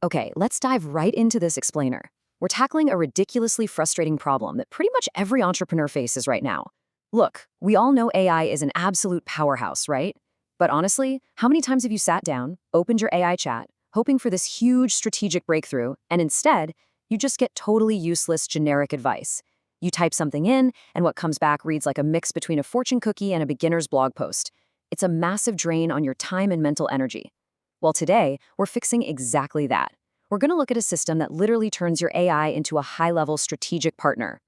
Okay, let's dive right into this explainer. We're tackling a ridiculously frustrating problem that pretty much every entrepreneur faces right now. Look, we all know AI is an absolute powerhouse, right? But honestly, how many times have you sat down, opened your AI chat, hoping for this huge strategic breakthrough, and instead, you just get totally useless generic advice? You type something in, and what comes back reads like a mix between a fortune cookie and a beginner's blog post. It's a massive drain on your time and mental energy. Well, today, we're fixing exactly that. We're going to look at a system that literally turns your AI into a high-level strategic partner.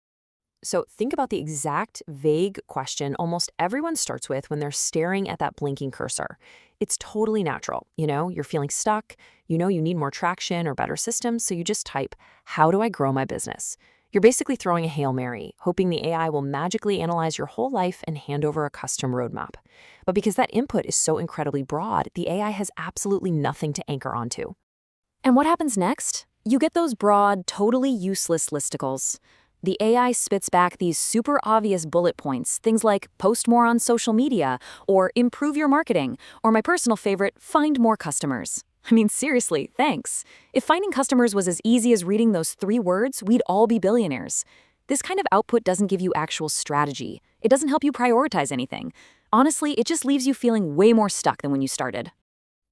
So think about the exact vague question almost everyone starts with when they're staring at that blinking cursor. It's totally natural. You're feeling stuck, you need more traction or better systems, so you just type, how do I grow my business? You're basically throwing a Hail Mary, hoping the AI will magically analyze your whole life and hand over a custom roadmap. But because that input is so incredibly broad, the AI has absolutely nothing to anchor onto. And what happens next? You get those broad, totally useless listicles. The AI spits back these super obvious bullet points, things like post more on social media, or improve your marketing, or my personal favorite, find more customers. I mean, seriously, thanks. If finding customers was as easy as reading those 3 words, we'd all be billionaires. This kind of output doesn't give you actual strategy. It doesn't help you prioritize anything. Honestly, it just leaves you feeling way more stuck than when you started.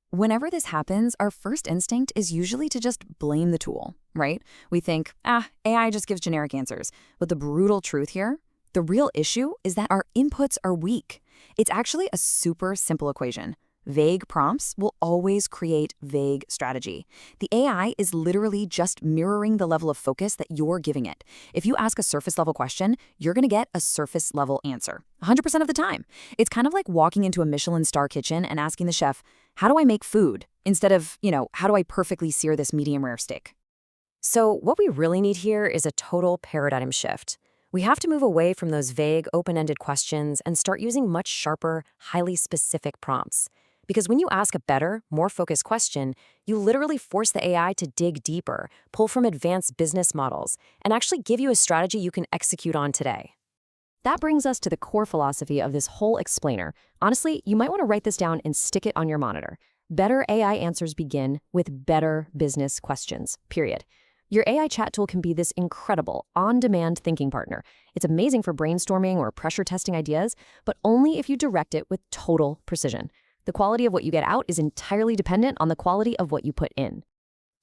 Whenever this happens, our first instinct is usually to just blame the tool, right? We think, AI just gives generic answers. But the brutal truth here, the real issue is that our inputs are weak. It's actually a super simple equation. Vague prompts will always create vague strategy. The AI is literally just mirroring the level of focus that you're giving it. If you ask a surface level question, you're going to get a surface level answer 100% of the time. It's kind of like walking into a Michelin star kitchen and asking the chef, how do I make food? Instead of, how do I perfectly sear this medium rare steak? So what we really need here is a total paradigm shift. We have to move away from those vague, open-ended questions and start using much sharper, highly specific prompts. Because when you ask a better, more focused question, you literally force the AI to dig deeper, pull from advanced business models, and actually give you a strategy you can execute on today. That brings us to the core philosophy of this whole explainer. Honestly, you might want to write this down and stick it on your monitor. Better AI answers begin with better business questions, period. Your AI chat tool can be this incredible, on-demand thinking partner. It's amazing for brainstorming or pressure testing ideas, but only if you direct it with total precision. The quality of what you get out is entirely dependent on the quality of what you put in.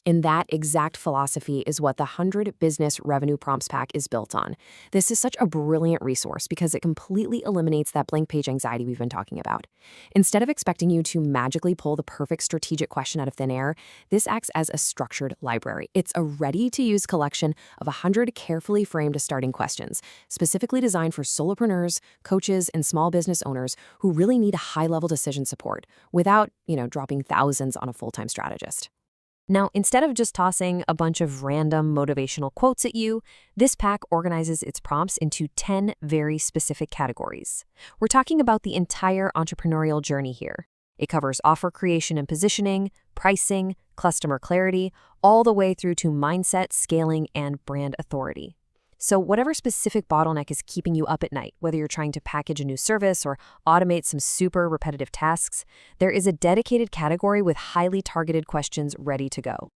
And that exact philosophy is what the 100 Business Revenue Prompts Pack is built on. This is such a brilliant resource because it completely eliminates that blank page anxiety we've been talking about. Instead of expecting you to magically pull the perfect strategic question out of thin air, this acts as a structured library. It's a ready-to-use collection of 100 carefully framed starting questions, specifically designed for solopreneurs, coaches, and small business owners who really need a high-level decision support without, dropping thousands on a full-time strategist. Now, instead of just tossing a bunch of random motivational quotes at you, this pack organizes its prompts into 10 very specific categories. We're talking about the entire entrepreneurial journey here. It covers offer creation and positioning, pricing, customer clarity, all the way through to mindset, scaling, and brand authority. So whatever specific bottleneck is keeping you up at night, whether you're trying to package a new service or automate some super repetitive tasks, there is a dedicated category with highly targeted questions ready to go.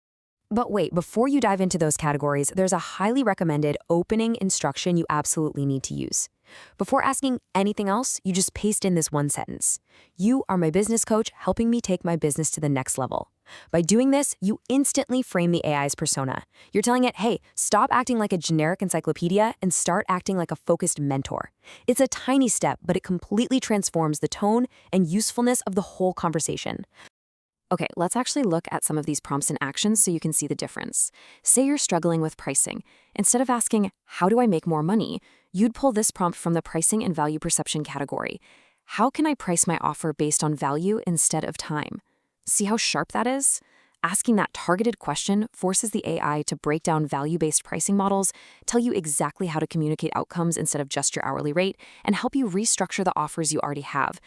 But wait, before you dive into those categories, there's a highly recommended opening instruction you absolutely need to use. Before asking anything else, you just paste in this one sentence. You are my business coach helping me take my business to the next level. By doing this, you instantly frame the AI's persona. You're telling it, hey, stop acting like a generic encyclopedia and start acting like a focused mentor. It's a tiny step, but it completely transforms the tone and usefulness of the whole conversation. Okay, let's actually look at some of these prompts in action so you can see the difference. Say you're struggling with pricing. Instead of asking, how do I make more money? You'd pull this prompt from the pricing and value perception category. How can I price my offer based on value instead of time? See how sharp that is? Asking that targeted question forces the AI to break down value-based pricing models, tell you exactly how to communicate outcomes instead of just your hourly rate, and help you restructure the offers you already have.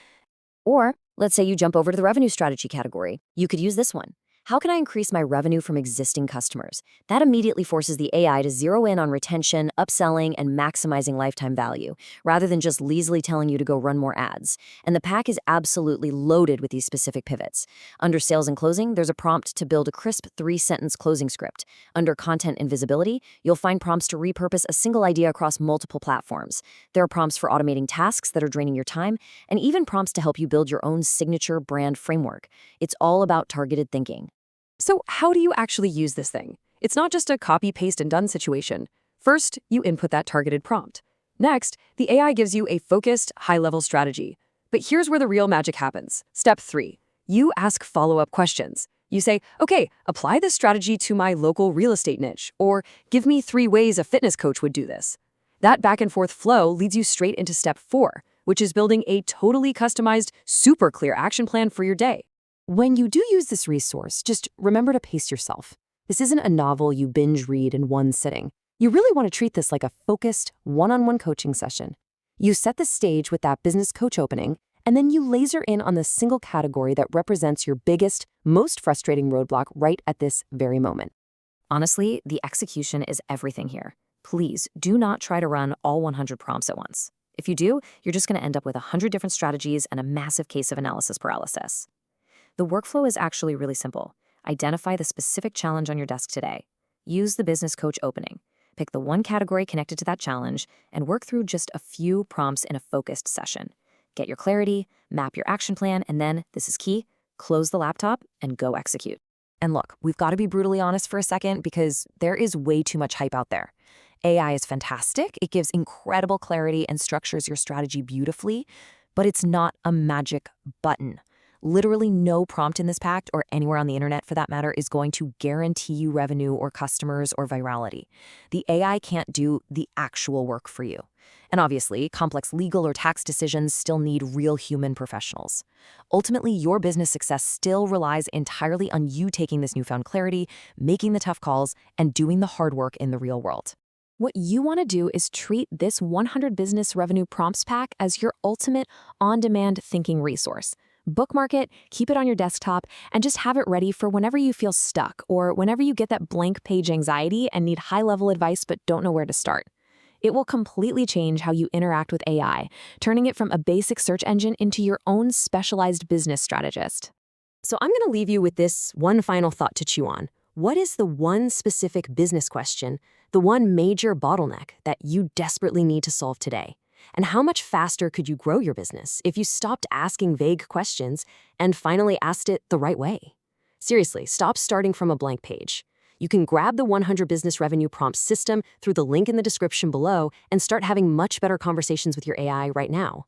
Or let's say you jump over to the revenue strategy category. You could use this one. How can I increase my revenue from existing customers? That immediately forces the AI to zero in on retention, upselling, and maximizing lifetime value, rather than just lazily telling you to go run more ads. And the pack is absolutely loaded with these specific pivots. Under sales and closing, there's a prompt to build a crisp 3-sentence closing script. Under content and visibility, you'll find prompts to repurpose a single idea across multiple platforms. There are prompts for automating tasks that are draining your time, and even prompts to help you build your own signature brand framework. It's all about targeted thinking. So how do you actually use this thing? It's not just a copy, paste, and done situation. First, you input that targeted prompt. Next, the AI gives you a focused, high-level strategy. But here's where the real magic happens. Step 3. You ask follow-up questions. You say, okay, apply this strategy to my local real estate niche, or give me 3 ways a fitness coach would do this. That back-and-forth flow leads you straight into step 4, which is building a totally customized, super clear action plan for your day. When you do use this resource, just remember to pace yourself. This isn't a novel you binge read in one sitting. You really want to treat this like a focused, one-on-one coaching session. You set the stage with that business coach opening, and then you laser in on the single category that represents your biggest, most frustrating roadblock right at this very moment. Honestly, the execution is everything here. Please do not try to run all 100 prompts at once. If you do, you're just going to end up with 100 different strategies and a massive case of analysis paralysis. The workflow is actually really simple. Identify the specific challenge on your desk today. Use the business coach opening. Pick the one category connected to that challenge and work through just a few prompts in a focused session. Get your clarity, map your action plan, and then, this is key, close the laptop and go execute. And look, we've got to be brutally honest for a second because there is way too much hype out there. AI is fantastic. It gives incredible clarity and structures your strategy beautifully, but it's not a magic button. Literally no prompt in this pack, or anywhere on the internet for that matter, is going to guarantee you revenue or customers or virality. The AI can't do the actual work for you. And obviously, complex legal or tax decisions still need real human professionals. Ultimately, your business success still relies entirely on you taking this newfound clarity, making the tough calls, and doing the hard work in the real world. What you want to do is treat this 100 Business Revenue Prompts Pack as your ultimate on-demand thinking resource. Bookmark it, keep it on your desktop, and just have it ready for whenever you feel stuck or whenever you get that blank page anxiety and need high-level advice but don't know where to start. It will completely change how you interact with AI, turning it from a basic search engine into your own specialized business strategist. So I'm going to leave you with this one final thought to chew on. What is the one specific business question, the one major bottleneck that you desperately need to solve today? And how much faster could you grow your business if you stopped asking vague questions and finally asked it the right way? Seriously, stop starting from a blank page. You can grab the 100 Business Revenue Prompts system through the link in the description below and start having much better conversations with your AI right now.